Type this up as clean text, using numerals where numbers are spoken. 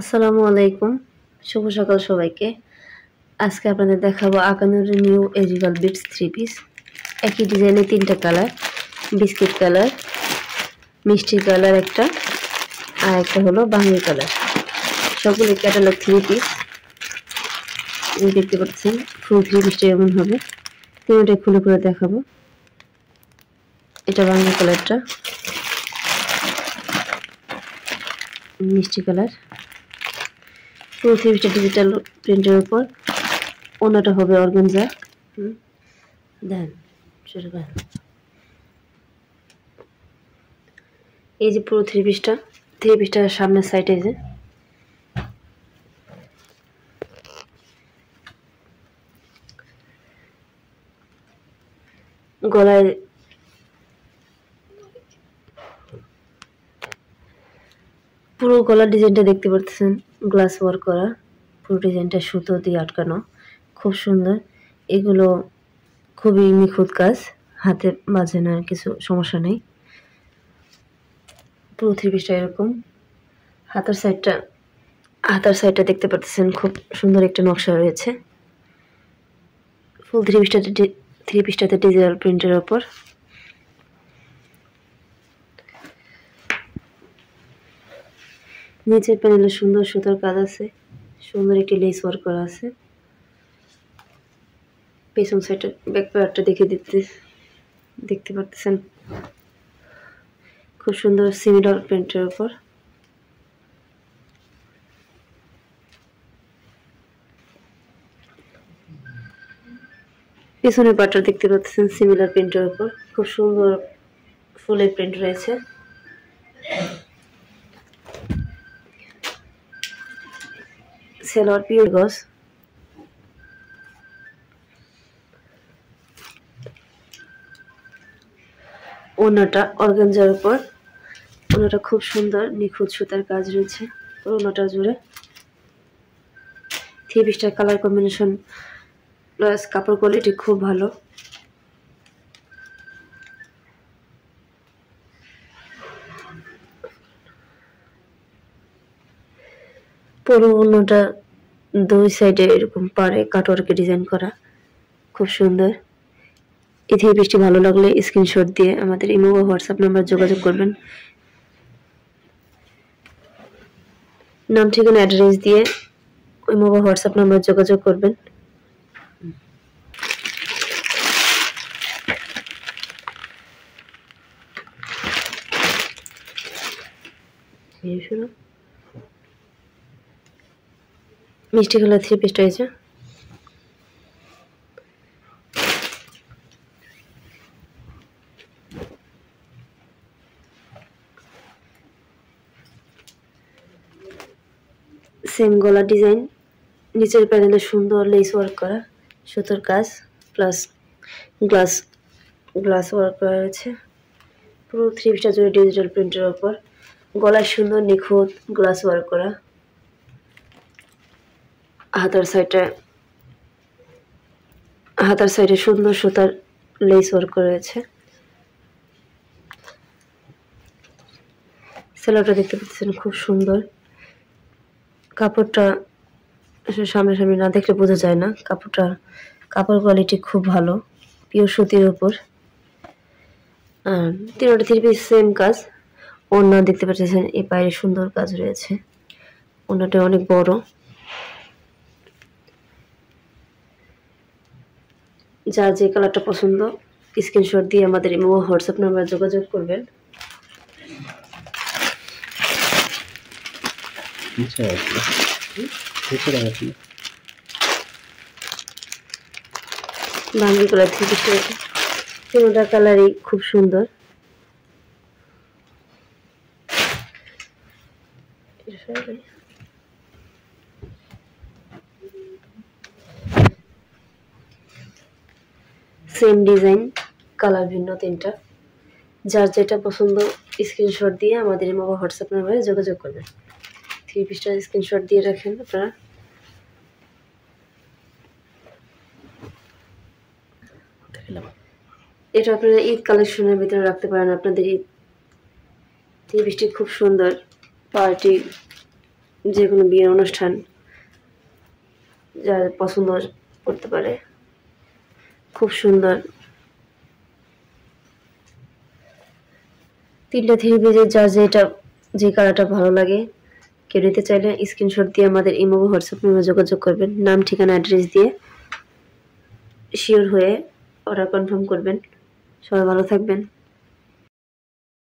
আসসালামু আলাইকুম, শুভ সকাল সবাইকে। আজকে আপনাদের দেখাবো আকানুর নিউ এরিগাল বিটস 3 পিস। একই ডিজাইনে 3টা কালার, বিস্কিট কালার, মিষ্টি কালার একটা, আর একটা হলো বাঙ্গি কালার। সবগুলো ক্যাটালগ 3 পিস। দেখতে পাচ্ছেন ফুল 3 পিসটা এমন হবে। তিনটাই খুলে খুলে দেখাবো। এটা বাঙ্গি কালারটা, মিষ্টি কালার। পুরো 3 পিসটা ডিজিটাল প্রিন্টের উপর, ওনাটা হবে অর্গানজা। দেন শুরু করেন। এই যে পুরো 3 পিসটার সামনের সাইডে যে গলায় পুরো গলার ডিজাইনটা দেখতে পাচ্ছেন, গ্লাস ওয়ার্ক করা। পুরো ডিজাইনটা সুতো দিয়ে আটকানো, খুব সুন্দর। এগুলো খুবই নিখুঁত কাজ, হাতে বাজে না, কিছু সমস্যা নেই। পুরো 3 পিসটা এরকম। হাতার সাইডটা দেখতে পাচ্ছেন, খুব সুন্দর একটা নকশা রয়েছে। ফুল 3 পিসটাতে ডিজিটাল প্রিন্টের ওপর। নিচের প্যানেলে সুন্দর সুতার কাজ আছে, সুন্দর একটি লেস ওয়ার্ক করা আছে। পেছন সাইডটা ব্যাক পার্টটা দেখতে পাচ্ছেন, খুব সুন্দর সিমিলার প্রিন্টের উপর। পেছনের পার্টটা দেখতে পাচ্ছেন সিমিলার প্রিন্টের উপর, খুব সুন্দর ফুলের প্রিন্ট রয়েছে। সেলোয়ার পিওর গজ। ওনাটা অর্গানজার উপর, ওনাটা খুব সুন্দর নিখুঁত সুতার কাজ রয়েছে ওনাটা জুড়ে। 3 পিসটার কালার কম্বিনেশন প্লাস কাপড় কোয়ালিটি খুব ভালো। পুরো ওনাটা 2 সাইডে এরকম পারে কাটওয়ার্কে ডিজাইন করা, খুব সুন্দর। এই 3 পিসটি ভালো লাগলে স্ক্রিনশট দিয়ে আমাদের ইমো বা হোয়াটসঅ্যাপ নাম্বার যোগাযোগ করবেন। নাম, ঠিকানা, অ্যাড্রেস দিয়ে ইমো বা হোয়াটসঅ্যাপ নাম্বার যোগাযোগ করবেন। মিষ্টি কালার 3 পিসটা হয়েছে। সেম গলা ডিজাইন, নিচের প্যানেলে সুন্দর লেস ওয়ার্ক করা, সুতোর কাজ প্লাস গ্লাস ওয়ার্ক করা রয়েছে। পুরো 3 পিসটা জুড়ে ডিজিটাল প্রিন্টের ওপর, গলায় সুন্দর নিখুঁত গ্লাস ওয়ার্ক করা। হাতার সাইডে সুন্দর সুতার লেস ওয়ার্ক করা রয়েছে। সেলোয়ারটা দেখতে পাচ্ছেন, খুব সুন্দর। কাপড়টা সামনাসামনি না দেখলে বোঝা যায় না। কাপড় কোয়ালিটি খুব ভালো, পিওর সুতির উপর। আর 3 পিস সেম কাজ। ওড়না দেখতে পাচ্ছেন, এই পায়ে সুন্দর কাজ রয়েছে। ওড়নাটা অনেক বড়। যার যে কালারটা পছন্দ স্ক্রিনশট দিয়ে আমাদের ইমো হোয়াটসঅ্যাপ নাম্বার যোগাযোগ করবেন। বাঙ্গি কালার 3 পিস রয়েছে, তিনটা কালারই খুব সুন্দর। সেম ডিজাইন, কালার ভিন্ন 3টা। যার যেটা পছন্দ স্ক্রিনশট দিয়ে আমাদের ইমো বা হোয়াটসঅ্যাপ নাম্বারে যোগাযোগ করবেন। 3 পিসটা স্ক্রিনশট দিয়ে রাখেন আপনারা। এটা আপনারা ঈদ কালেকশনের ভিতরে রাখতে পারেন। আপনাদের ঈদ 3 পিসটি খুব সুন্দর পার্টি যে কোনো বিয়ের অনুষ্ঠান যার পছন্দ করতে পারে। খুব সুন্দর 3টা থ্রি পিসের যার যে কালারটা ভালো লাগে কেউ নিতে চাইলে স্ক্রিনশট দিয়ে আমাদের ইমো বা হোয়াটসঅ্যাপ নম্বরে যোগাযোগ করবেন। নাম ঠিকানা অ্যাড্রেস দিয়ে শিওর হয়ে অর্ডার কনফার্ম করবেন। সবাই ভালো থাকবেন।